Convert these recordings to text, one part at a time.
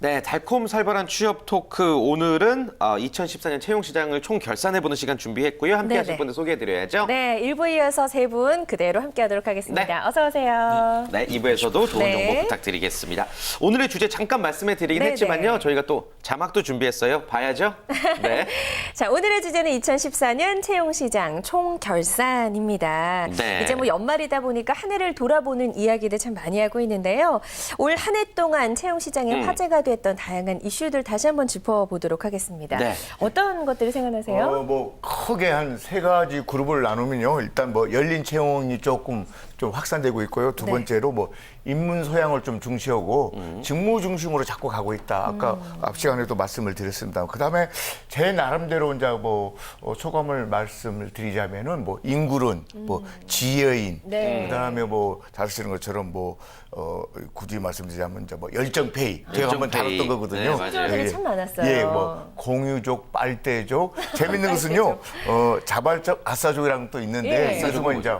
네, 달콤 살벌한 취업 토크. 오늘은 2014년 채용시장을 총 결산해보는 시간 준비했고요. 함께 하실 분들 소개해드려야죠. 네, 1부 이어서 세 분 그대로 함께하도록 하겠습니다. 네. 어서 오세요. 네, 2부에서도 좋은 정보 부탁드리겠습니다. 오늘의 주제 잠깐 말씀해드리긴 했지만요. 저희가 또 자막도 준비했어요. 봐야죠. 네. 자, 오늘의 주제는 2014년 채용시장 총 결산입니다. 네. 이제 뭐 연말이다 보니까 한 해를 돌아보는 이야기들 참 많이 하고 있는데요. 올 한 해 동안 채용시장에 화제가 됐던 다양한 이슈들 다시 한번 짚어보도록 하겠습니다. 네. 어떤 것들이 생각나세요? 뭐 크게 한 세 가지 그룹을 나누면요. 일단 뭐 열린 채용이 조금 좀 확산되고 있고요. 두 번째로 뭐 인문 소양을 좀 중시하고 직무 중심으로 자꾸 가고 있다. 아까 앞 시간에도 말씀을 드렸습니다. 그다음에 제 나름대로 이제 뭐 소감을 말씀을 드리자면은 뭐 인구론, 뭐 지여인, 그다음에 뭐 잘 아시는 것처럼 뭐 굳이 말씀드리자면 이제 뭐 열정페이 제가 한번 다뤘던 거거든요. 네, 맞아요. 필요들이 참 많았어요. 예, 뭐 공유족, 빨대족. 재밌는 것은요. 자발적 아싸족이랑 또 있는데 예. 요즘은 이제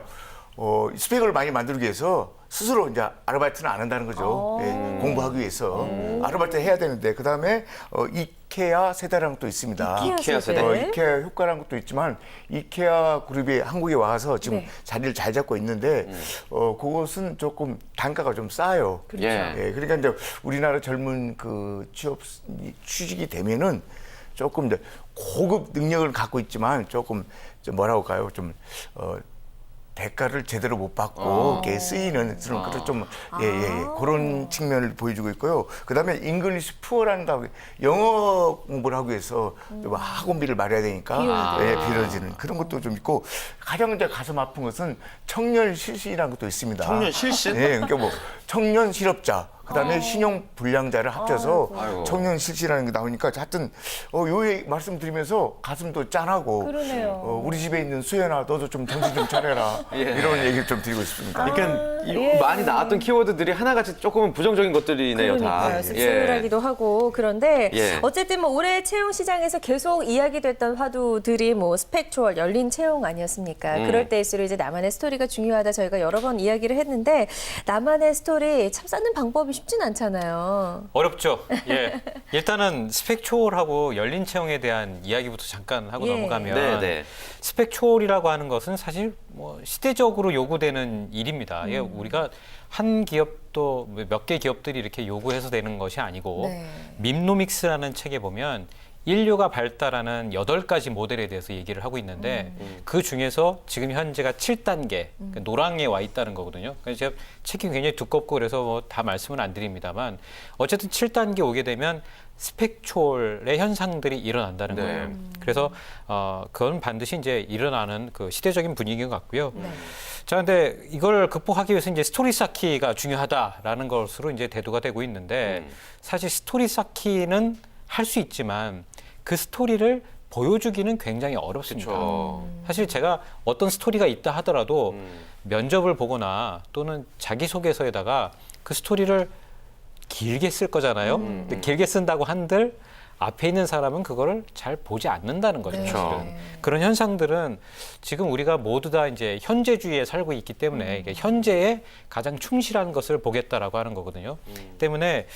스펙을 많이 만들기 위해서 스스로 이제 아르바이트는 안 한다는 거죠. 예, 공부하기 위해서 아르바이트 해야 되는데 그다음에 이케아 세대라는 것도 있습니다. 이케아 세대. 이케아 효과라는 것도 있지만 이케아 그룹이 한국에 와서 지금 자리를 잘 잡고 있는데 그것은 조금 단가가 좀 싸요. 그렇죠. 예, 그러니까 이제 우리나라 젊은 그 취직이 되면은 조금 이제 고급 능력을 갖고 있지만 조금 뭐라고 할까요? 좀 대가를 제대로 못 받고 이렇게 쓰이는 그런 좀 그런 측면을 보여주고 있고요. 그다음에 잉글리시 푸어라는 거 영어 공부를 하기 위해서 학원비를 마련해야 되니까 빌어지는 그런 것도 좀 있고 가장 이제 가슴 아픈 것은 청년 실신이라는 것도 있습니다. 청년 실신? 네, 그러니까 뭐 청년 실업자. 그다음에 신용 불량자를 합쳐서 청년 실시라는 게 나오니까 하여튼 요 얘기 말씀드리면서 가슴도 짠하고 그러네요. 우리 집에 있는 수연아 너도 좀 정신 좀 차려라 이런 얘기를 좀 드리고 싶습니다. 그러니까 많이 나왔던 키워드들이 하나같이 조금은 부정적인 것들이네요. 그러니까요. 다. 씁쓸하기도 하고 그런데 예. 어쨌든 뭐 올해 채용 시장에서 계속 이야기됐던 화두들이 뭐 스펙 초월, 열린 채용 아니었습니까? 그럴 때일수록 이제 나만의 스토리가 중요하다 저희가 여러 번 이야기를 했는데 나만의 스토리 참 쌓는 방법이 쉽진 않잖아요. 어렵죠. 예. 일단은 스펙 초월하고 열린 채용에 대한 이야기부터 잠깐 하고 넘어가면 스펙 초월이라고 하는 것은 사실 뭐 시대적으로 요구되는 일입니다. 예, 우리가 한 기업도 몇 개 기업들이 이렇게 요구해서 되는 것이 아니고 밈노믹스라는 책에 보면 인류가 발달하는 8가지 모델에 대해서 얘기를 하고 있는데 그 중에서 지금 현재가 7단계 그러니까 노랑에 와 있다는 거거든요. 그래서 제가 책이 굉장히 두껍고 그래서 뭐 다 말씀은 안 드립니다만 어쨌든 7단계 오게 되면 스펙 초월의 현상들이 일어난다는 거예요. 그래서 그건 반드시 이제 일어나는 그 시대적인 분위기인 것 같고요. 자, 근데 이걸 극복하기 위해서 이제 스토리 쌓기가 중요하다라는 것으로 이제 대두가 되고 있는데 사실 스토리 쌓기는 할 수 있지만 그 스토리를 보여주기는 굉장히 어렵습니다. 사실 제가 어떤 스토리가 있다 하더라도 면접을 보거나 또는 자기소개서에다가 그 스토리를 길게 쓸 거잖아요. 근데 길게 쓴다고 한들 앞에 있는 사람은 그거를 잘 보지 않는다는 거죠. 그런 현상들은 지금 우리가 모두 다 이제 현재주의에 살고 있기 때문에 이게 현재에 가장 충실한 것을 보겠다라고 하는 거거든요. 때문에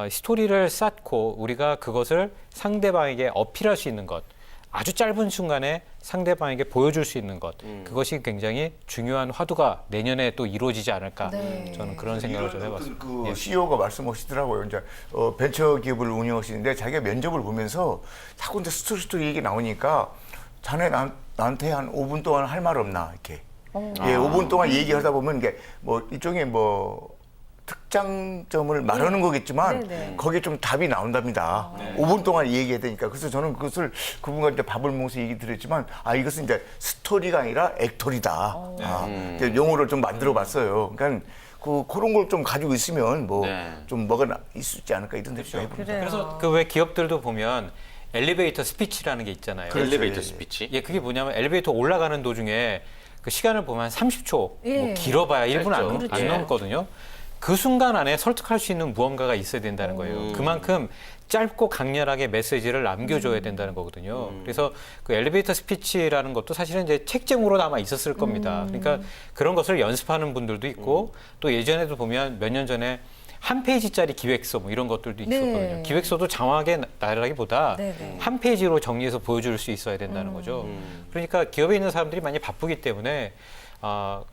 스토리를 쌓고 우리가 그것을 상대방에게 어필할 수 있는 것, 아주 짧은 순간에 상대방에게 보여줄 수 있는 것, 그것이 굉장히 중요한 화두가 내년에 또 이루어지지 않을까 저는 그런 생각을 좀 해봤습니다. 그 CEO가 말씀하시더라고요. 이제 벤처 기업을 운영하시는데 자기가 면접을 보면서 자꾸 이제 스토리 얘기 나오니까 자네 나한테 한 5분 동안 할 말 없나 이렇게. 예, 5분 동안 얘기하다 보면 이게 뭐 일종의 뭐 특장점을 말하는 거겠지만 거기에 좀 답이 나온답니다. 5분 동안 얘기해야 되니까. 그래서 저는 그것을 그분과 이제 밥을 먹으면서 얘기 드렸지만 이것은 이제 스토리가 아니라 액토리다. 이제 용어를 좀 만들어 봤어요. 그러니까 그런 걸 좀 가지고 있으면 뭐 좀 뭐가 있지 않을까 이런 생각이 해봅니다. 그래서 그 왜 기업들도 보면 엘리베이터 스피치라는 게 있잖아요. 엘리베이터 스피치. 예, 그게 뭐냐면 엘리베이터 올라가는 도중에 그 시간을 보면 한 30초, 뭐 길어봐야 1분 안 넘거든요. 그 순간 안에 설득할 수 있는 무언가가 있어야 된다는 거예요. 그만큼 짧고 강렬하게 메시지를 남겨줘야 된다는 거거든요. 그래서 그 엘리베이터 스피치라는 것도 사실은 이제 책정으로 아마 있었을 겁니다. 그러니까 그런 것을 연습하는 분들도 있고 또 예전에도 보면 몇 년 전에 한 페이지짜리 기획서 뭐 이런 것들도 있었거든요. 네. 기획서도 장황하게 나라기보다 네네. 한 페이지로 정리해서 보여줄 수 있어야 된다는 거죠. 그러니까 기업에 있는 사람들이 많이 바쁘기 때문에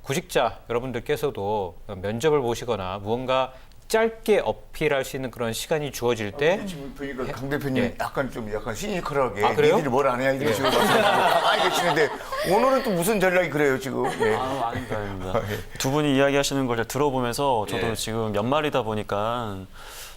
구직자 여러분들께서도 면접을 보시거나 무언가 짧게 어필할 수 있는 그런 시간이 주어질 때 지금 보니까 강 대표님 예. 약간 시니컬하게 아, 그래요? 니들이 뭘 안 해야 이런 식으로 많이 계시는데 오늘은 또 무슨 전략이 그래요 지금? 예. 아닙니다. 두 분이 이야기하시는 걸 들어보면서 저도 예. 지금 연말이다 보니까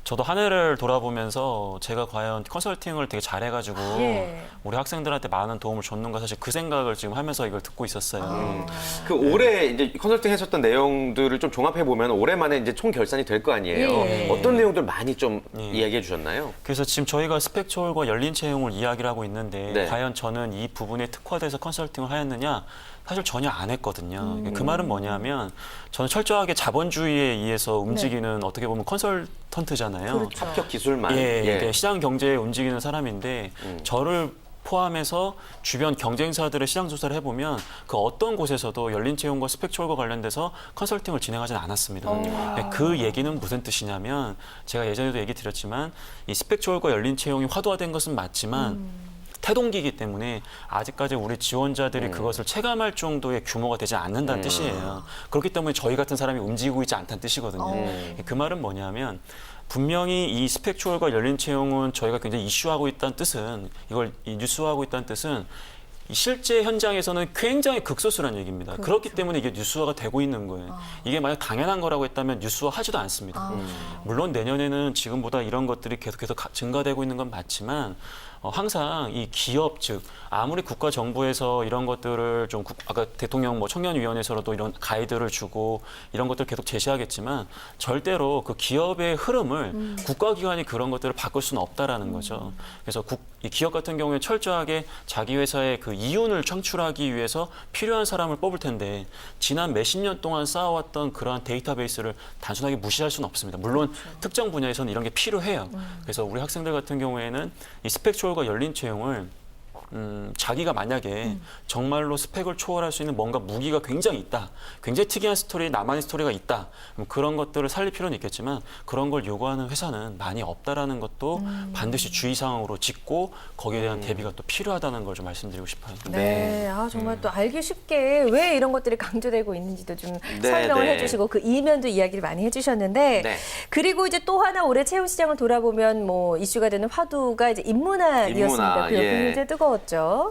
저도 한 해를 돌아보면서 제가 과연 컨설팅을 되게 잘해가지고 예. 우리 학생들한테 많은 도움을 줬는가 사실 그 생각을 지금 하면서 이걸 듣고 있었어요. 그 올해 이제 컨설팅 했었던 내용들을 좀 종합해 보면 올해 만에 이제 총 결산이 될 거 아니에요. 예. 어떤 내용들 많이 좀 이야기해 주셨나요? 그래서 지금 저희가 스펙 초월과 열린 채용을 이야기를 하고 있는데 네. 과연 저는 이 부분에 특화돼서 컨설팅을 하였느냐? 사실 전혀 안 했거든요. 그 말은 뭐냐면 저는 철저하게 자본주의에 의해서 움직이는 어떻게 보면 컨설턴트잖아요. 그렇죠. 합격 기술만. 예, 예. 네, 시장 경제에 움직이는 사람인데 저를 포함해서 주변 경쟁사들의 시장 조사를 해보면 그 어떤 곳에서도 열린 채용과 스펙 초월과 관련돼서 컨설팅을 진행하지는 않았습니다. 그 얘기는 무슨 뜻이냐면 제가 예전에도 얘기 드렸지만 이 스펙 초월과 열린 채용이 화두화된 것은 맞지만 태동기이기 때문에 아직까지 우리 지원자들이 그것을 체감할 정도의 규모가 되지 않는다는 뜻이에요. 그렇기 때문에 저희 같은 사람이 움직이고 있지 않다는 뜻이거든요. 그 말은 뭐냐면 분명히 이 스펙 초월과 열린 채용은 저희가 굉장히 이슈하고 있다는 뜻은 이걸 뉴스화하고 있다는 뜻은 이 실제 현장에서는 굉장히 극소수라는 얘기입니다. 그렇기 때문에 이게 뉴스화가 되고 있는 거예요. 이게 만약 당연한 거라고 했다면 뉴스화하지도 않습니다. 물론 내년에는 지금보다 이런 것들이 계속해서 증가되고 있는 건 맞지만 항상 이 기업 즉 아무리 국가 정부에서 이런 것들을 좀 아까 대통령 뭐 청년위원회에서도 이런 가이드를 주고 이런 것들을 계속 제시하겠지만 절대로 그 기업의 흐름을 국가기관이 그런 것들을 바꿀 수는 없다라는 거죠. 그래서 이 기업 같은 경우에 철저하게 자기 회사의 그 이윤을 창출하기 위해서 필요한 사람을 뽑을 텐데 지난 몇십 년 동안 쌓아왔던 그러한 데이터베이스를 단순하게 무시할 수는 없습니다. 물론 특정 분야에서는 이런 게 필요해요. 그래서 우리 학생들 같은 경우에는 이 스펙 초월과 열린 채용을 자기가 만약에 정말로 스펙을 초월할 수 있는 뭔가 무기가 굉장히 있다. 굉장히 특이한 스토리, 나만의 스토리가 있다. 그런 것들을 살릴 필요는 있겠지만 그런 걸 요구하는 회사는 많이 없다라는 것도 반드시 주의사항으로 짚고 거기에 대한 대비가 또 필요하다는 걸 좀 말씀드리고 싶어요. 네, 정말 또 알기 쉽게 왜 이런 것들이 강조되고 있는지도 좀 네, 설명을 네. 해주시고 그 이면도 이야기를 많이 해주셨는데 네. 그리고 이제 또 하나 올해 채용 시장을 돌아보면 뭐 이슈가 되는 화두가 이제 인문학이었습니다. 인문학, 그 예. 굉장히 뜨거웠죠.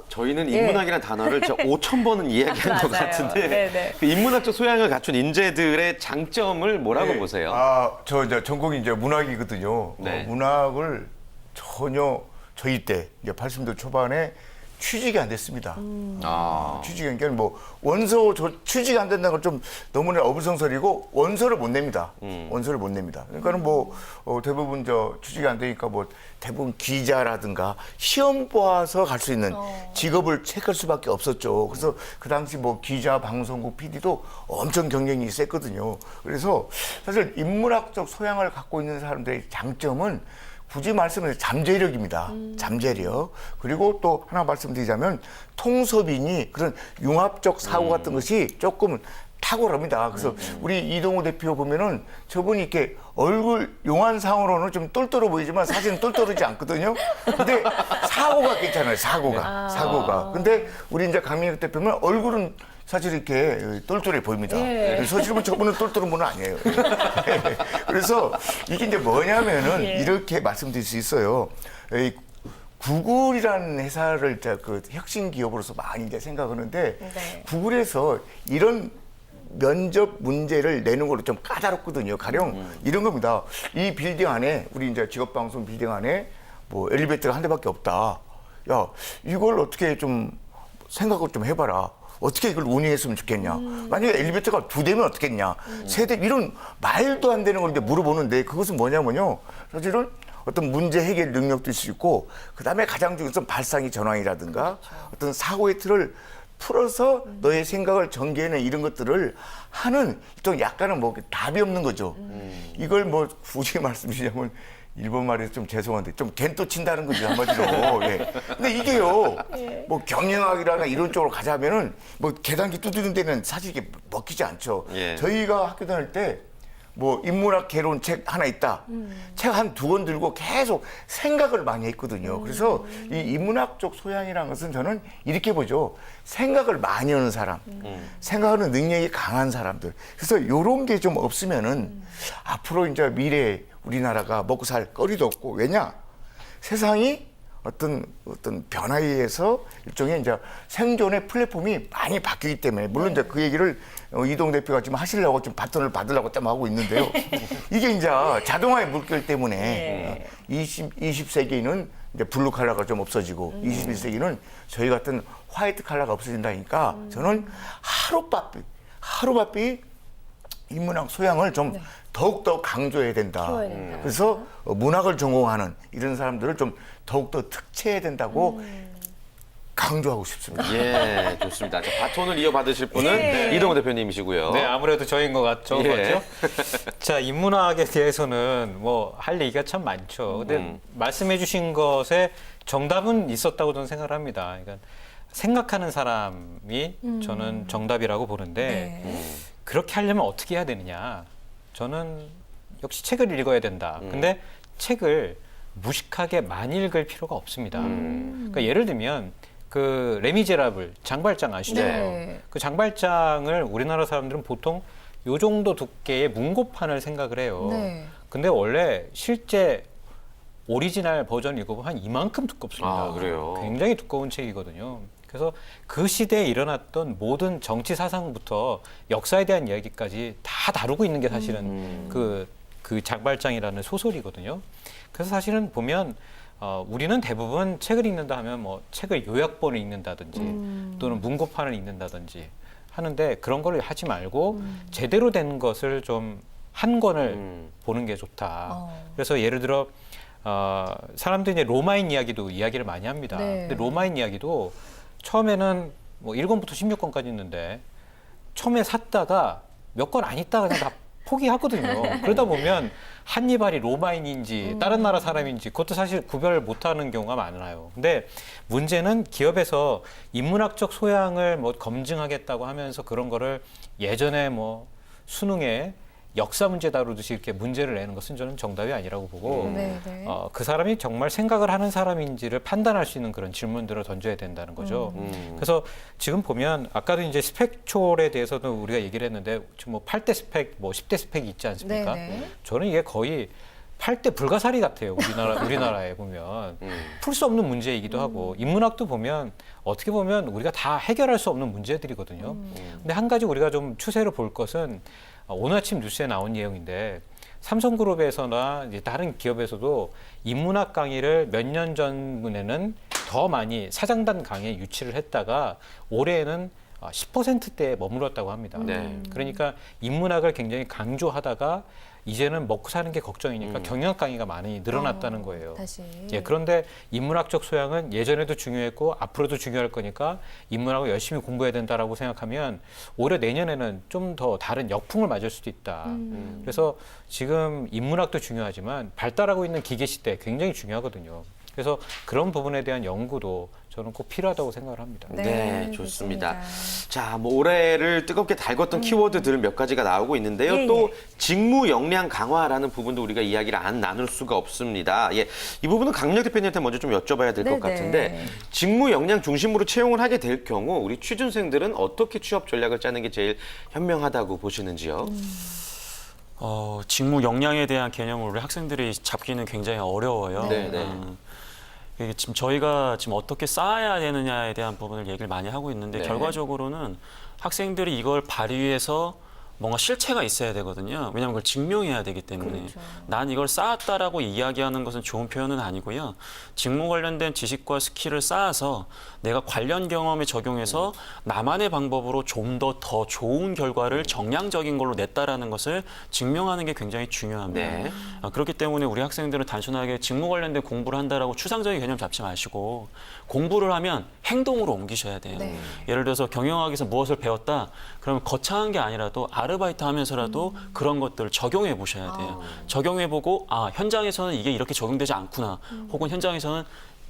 저희는 예. 인문학이라는 단어를 진짜 5,000번은 이야기한 것 맞아요. 같은데 네네. 그 인문학적 소양을 갖춘 인재들의 장점을 뭐라고 네. 보세요? 저 이제 전공이 이제 문학이거든요. 네. 문학을 전혀 저희 때 이제 80년대 초반에 취직이 안 됐습니다. 취직이 안 되면 뭐 원서 취직이 안 된다는 건 좀 너무나 어불성설이고 원서를 못 냅니다. 원서를 못 냅니다. 그러니까는 뭐 대부분 취직이 안 되니까 뭐 대부분 기자라든가 시험 봐서 갈 수 있는 직업을 택할 수밖에 없었죠. 그래서 그 당시 뭐 기자, 방송국, PD도 엄청 경쟁이 셌거든요. 그래서 사실 인문학적 소양을 갖고 있는 사람들의 장점은 굳이 말씀을 잠재력입니다. 잠재력. 그리고 또 하나 말씀드리자면 통섭이니 그런 융합적 사고 같은 것이 조금 탁월합니다. 그래서 우리 이동호 대표 보면은 저분이 이렇게 얼굴 용안상으로는 좀 똘똘해 보이지만 사실은 똘똘하지 않거든요. 근데 사고가 괜찮아요. 사고가. 근데 우리 이제 강민혁 대표는 얼굴은 사실 이렇게 똘똘해 보입니다. 사실은 저분은 똘똘한 분은 아니에요. 그래서 이게 이제 뭐냐면은 이렇게 말씀드릴 수 있어요. 이 구글이라는 회사를 그 혁신 기업으로서 많이 이제 생각하는데 네. 구글에서 이런 면접 문제를 내는 걸로 좀 까다롭거든요. 가령 이런 겁니다. 이 빌딩 안에 우리 이제 직업방송 빌딩 안에 뭐 엘리베이터가 한 대밖에 없다. 야, 이걸 어떻게 좀 생각을 좀 해봐라. 어떻게 이걸 운영했으면 좋겠냐. 만약에 엘리베이터가 2대면 어떻겠냐. 3대 이런 말도 안 되는 걸 이제 물어보는데 그것은 뭐냐면요. 사실은 어떤 문제 해결 능력도 있을 수 있고 그다음에 가장 중요한 발상의 전환이라든가 어떤 사고의 틀을 풀어서 너의 생각을 전개해내 이런 것들을 하는 좀 약간은 뭐 답이 없는 거죠. 이걸 뭐 굳이 말씀드리자면 일본 말에서 좀 죄송한데 좀 겐또 친다는 거죠 한마디로. 예. 근데 이게요 뭐 경영학이라나 이런 쪽으로 가자면은 뭐 계단기 두드리는 데는 사실 이게 먹히지 않죠. 예. 저희가 학교 다닐 때 뭐 인문학 개론 책 하나 있다. 책 한 2권 들고 계속 생각을 많이 했거든요. 그래서 이 인문학 쪽 소양이라는 것은 저는 이렇게 보죠. 생각을 많이 하는 사람, 생각하는 능력이 강한 사람들. 그래서 이런 게 좀 없으면은 앞으로 이제 미래에 우리나라가 먹고 살 거리도 없고 왜냐? 세상이 어떤 변화에 의해서 일종의 이제 생존의 플랫폼이 많이 바뀌기 때문에 물론 이제 그 얘기를 이동 대표가 지금 하시려고 좀 바톤을 받으려고 좀 하고 있는데요. 이게 이제 자동화의 물결 때문에 20세기는 이제 블루 칼라가 좀 없어지고 21세기는 저희 같은 화이트 칼라가 없어진다니까 저는 하루바삐 인문학 소양을 좀 더욱더 강조해야 된다. 키워야 된다. 그래서 문학을 전공하는 이런 사람들을 좀 더욱더 특채해야 된다고 강조하고 싶습니다. 예, 좋습니다. 자, 바톤을 이어받으실 분은 이동호 대표님이시고요. 네, 아무래도 저인 것 같죠. 예. 자, 인문학에 대해서는 뭐 할 얘기가 참 많죠. 근데 말씀해 주신 것에 정답은 있었다고 저는 생각을 합니다. 그러니까 생각하는 사람이 저는 정답이라고 보는데 그렇게 하려면 어떻게 해야 되느냐. 저는 역시 책을 읽어야 된다. 근데 책을 무식하게 많이 읽을 필요가 없습니다. 그러니까 예를 들면 그 레미제라블 장발장 아시죠? 네. 그 장발장을 우리나라 사람들은 보통 요 정도 두께의 문고판을 생각을 해요. 네. 근데 원래 실제 오리지널 버전 읽어보면 한 이만큼 두껍습니다. 아, 그래요? 굉장히 굉장히 두꺼운 책이거든요. 그래서 그 시대에 일어났던 모든 정치 사상부터 역사에 대한 이야기까지 다 다루고 있는 게 사실은 그 장발장이라는 소설이거든요. 그래서 사실은 보면 우리는 대부분 책을 읽는다 하면 뭐 책을 요약본을 읽는다든지 또는 문고판을 읽는다든지 하는데 그런 거를 하지 말고 제대로 된 것을 좀 한 권을 보는 게 좋다. 그래서 예를 들어 사람들이 이제 로마인 이야기도 이야기를 많이 합니다. 네. 근데 로마인 이야기도 처음에는 뭐 1권부터 16권까지 있는데 처음에 샀다가 몇 권 안 있다가 그냥 다 포기하거든요. 그러다 보면 한니발이 로마인인지 다른 나라 사람인지 그것도 사실 구별을 못하는 경우가 많아요. 근데 문제는 기업에서 인문학적 소양을 뭐 검증하겠다고 하면서 그런 거를 예전에 뭐 수능에 역사 문제 다루듯이 이렇게 문제를 내는 것은 저는 정답이 아니라고 보고 네, 네. 그 사람이 정말 생각을 하는 사람인지를 판단할 수 있는 그런 질문들을 던져야 된다는 거죠. 그래서 지금 보면 아까도 이제 스펙초월에 대해서도 우리가 얘기를 했는데 지금 뭐 8대 스펙, 뭐 10대 스펙이 있지 않습니까? 네, 네. 저는 이게 거의 8대 불가사리 같아요. 우리나라에 보면 풀 수 없는 문제이기도 하고 인문학도 보면 어떻게 보면 우리가 다 해결할 수 없는 문제들이거든요. 근데 한 가지 우리가 좀 추세를 볼 것은 오늘 아침 뉴스에 나온 내용인데 삼성그룹에서나 이제 다른 기업에서도 인문학 강의를 몇 년 전에는 더 많이 사장단 강의에 유치를 했다가 올해는 10%대에 머물렀다고 합니다. 네. 그러니까 인문학을 굉장히 강조하다가 이제는 먹고 사는 게 걱정이니까 경영학 강의가 많이 늘어났다는 거예요. 다시. 예, 그런데 인문학적 소양은 예전에도 중요했고 앞으로도 중요할 거니까 인문학을 열심히 공부해야 된다라고 생각하면 올해 내년에는 좀 더 다른 역풍을 맞을 수도 있다. 그래서 지금 인문학도 중요하지만 발달하고 있는 기계 시대 굉장히 중요하거든요. 그래서 그런 부분에 대한 연구도 저는 꼭 필요하다고 생각을 합니다. 네, 좋습니다. 자, 뭐 올해를 뜨겁게 달궜던 키워드들은 몇 가지가 나오고 있는데요. 예, 또 예. 직무 역량 강화라는 부분도 우리가 이야기를 안 나눌 수가 없습니다. 예, 이 부분은 강력 대표님한테 먼저 좀 여쭤봐야 될 것 네네. 같은데 직무 역량 중심으로 채용을 하게 될 경우 우리 취준생들은 어떻게 취업 전략을 짜는 게 제일 현명하다고 보시는지요? 직무 역량에 대한 개념을 우리 학생들이 잡기는 굉장히 어려워요. 네, 네. 이게 지금 저희가 지금 어떻게 쌓아야 되느냐에 대한 부분을 얘기를 많이 하고 있는데 네. 결과적으로는 학생들이 이걸 발휘해서 뭔가 실체가 있어야 되거든요. 왜냐하면 그걸 증명해야 되기 때문에. 그렇죠. 난 이걸 쌓았다라고 이야기하는 것은 좋은 표현은 아니고요. 직무 관련된 지식과 스킬을 쌓아서 내가 관련 경험에 적용해서 나만의 방법으로 좀 더 좋은 결과를 정량적인 걸로 냈다라는 것을 증명하는 게 굉장히 중요합니다. 네. 그렇기 때문에 우리 학생들은 단순하게 직무 관련된 공부를 한다라고 추상적인 개념 잡지 마시고 공부를 하면 행동으로 옮기셔야 돼요. 네. 예를 들어서 경영학에서 무엇을 배웠다. 그러면 거창한 게 아니라도 아르바이트 하면서라도 그런 것들을 적용해 보셔야 돼요. 적용해 보고 현장에서는 이게 이렇게 적용되지 않구나. 혹은 현장에서는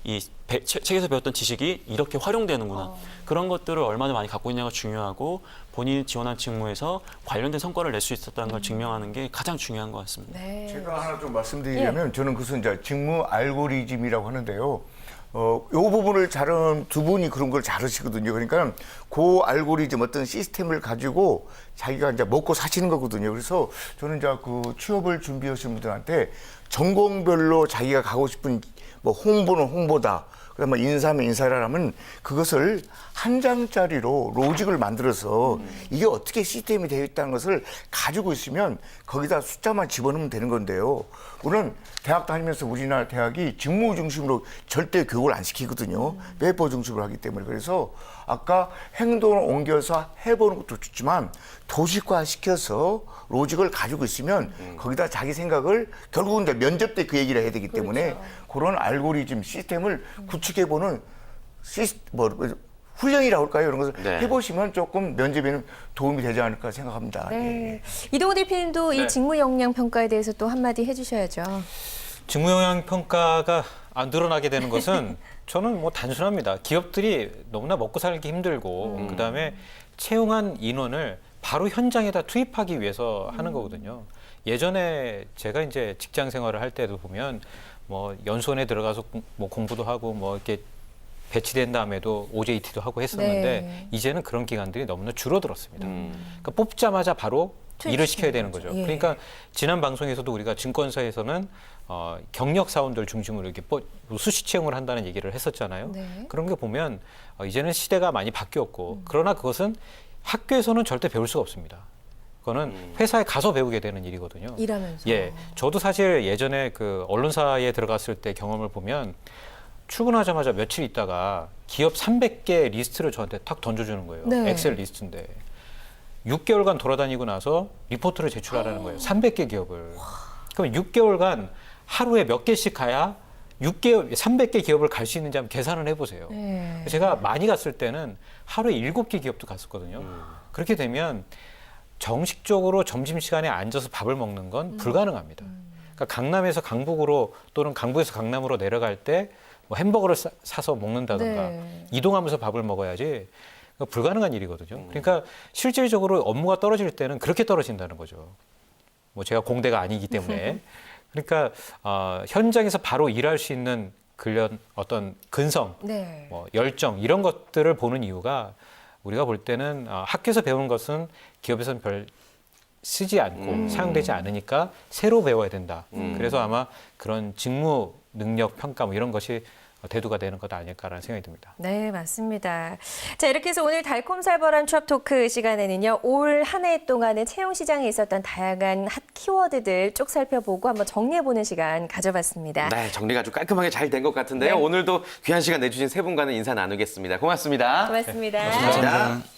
이 책에서 배웠던 지식이 이렇게 활용되는구나. 그런 것들을 얼마나 많이 갖고 있냐가 중요하고 본인이 지원한 직무에서 관련된 성과를 낼 수 있었다는 걸 증명하는 게 가장 중요한 것 같습니다. 네. 제가 하나 좀 말씀드리려면 저는 그것은 이제 직무 알고리즘이라고 하는데요. 요 부분을 잘하는 두 분이 그런 걸 잘하시거든요. 그러니까 그 알고리즘 어떤 시스템을 가지고 자기가 이제 먹고 사시는 거거든요. 그래서 저는 이제 그 취업을 준비하시는 분들한테 전공별로 자기가 가고 싶은 뭐 홍보는 홍보다. 그다음에 인사면 인사를 하면 그것을 한 장짜리로 로직을 만들어서 이게 어떻게 시스템이 되어 있다는 것을 가지고 있으면 거기다 숫자만 집어넣으면 되는 건데요. 우리는 대학 다니면서 우리나라 대학이 직무 중심으로 절대 교육을 안 시키거든요. 페이퍼 중심으로 하기 때문에. 그래서 아까 행동을 옮겨서 해보는 것도 좋지만 도식화 시켜서 로직을 가지고 있으면 거기다 자기 생각을 결국은 이제 면접 때 그 얘기를 해야 되기 때문에 그런 알고리즘 시스템을 구축해보는 훈련이라고 할까요? 이런 것을 네. 해보시면 조금 면접에는 도움이 되지 않을까 생각합니다. 네. 이동호 대표님도 이 직무 역량 평가에 대해서 또 한마디 해주셔야죠. 직무 영향 평가가 안 드러나게 되는 것은 저는 뭐 단순합니다. 기업들이 너무나 먹고 살기 힘들고 그다음에 채용한 인원을 바로 현장에다 투입하기 위해서 하는 거거든요. 예전에 제가 이제 직장 생활을 할 때도 보면 뭐 연수원에 들어가서 뭐 공부도 하고 뭐 이렇게 배치된 다음에도 OJT도 하고 했었는데 네. 이제는 그런 기간들이 너무나 줄어들었습니다. 그러니까 뽑자마자 바로 일을 시켜야 되는 거죠. 예. 그러니까 지난 방송에서도 우리가 증권사에서는 경력 사원들 중심으로 이렇게 수시 채용을 한다는 얘기를 했었잖아요. 네. 그런 게 보면 이제는 시대가 많이 바뀌었고 그러나 그것은 학교에서는 절대 배울 수가 없습니다. 그거는 회사에 가서 배우게 되는 일이거든요. 일하면서. 예, 저도 사실 예전에 그 언론사에 들어갔을 때 경험을 보면 출근하자마자 며칠 있다가 기업 300개 리스트를 저한테 탁 던져주는 거예요. 네. 엑셀 리스트인데 6개월간 돌아다니고 나서 리포트를 제출하라는 거예요. 300개 기업을. 그럼 6개월간 하루에 몇 개씩 가야 300개 기업을 갈 수 있는지 한번 계산을 해보세요. 네. 제가 많이 갔을 때는 하루에 7개 기업도 갔었거든요. 그렇게 되면 정식적으로 점심시간에 앉아서 밥을 먹는 건 불가능합니다. 그러니까 강남에서 강북으로 또는 강북에서 강남으로 내려갈 때 뭐 햄버거를 사서 먹는다든가 네. 이동하면서 밥을 먹어야지 불가능한 일이거든요. 그러니까 실질적으로 업무가 떨어질 때는 그렇게 떨어진다는 거죠. 뭐 제가 공대가 아니기 때문에. 그러니까 현장에서 바로 일할 수 있는 어떤 근성, 네. 뭐 열정 이런 것들을 보는 이유가 우리가 볼 때는 학교에서 배우는 것은 기업에서는 별 쓰지 않고 사용되지 않으니까 새로 배워야 된다. 그래서 아마 그런 직무 능력 평가 뭐 이런 것이 대두가 되는 것 아닐까라는 생각이 듭니다. 네, 맞습니다. 자, 이렇게 해서 오늘 달콤살벌한 취업 토크 시간에는요, 올 한 해 동안의 채용 시장에 있었던 다양한 핫 키워드들 쭉 살펴보고 한번 정리해보는 시간 가져봤습니다. 네, 정리가 아주 깔끔하게 잘 된 것 같은데요. 네. 오늘도 귀한 시간 내주신 세 분과는 인사 나누겠습니다. 고맙습니다. 고맙습니다. 고맙습니다.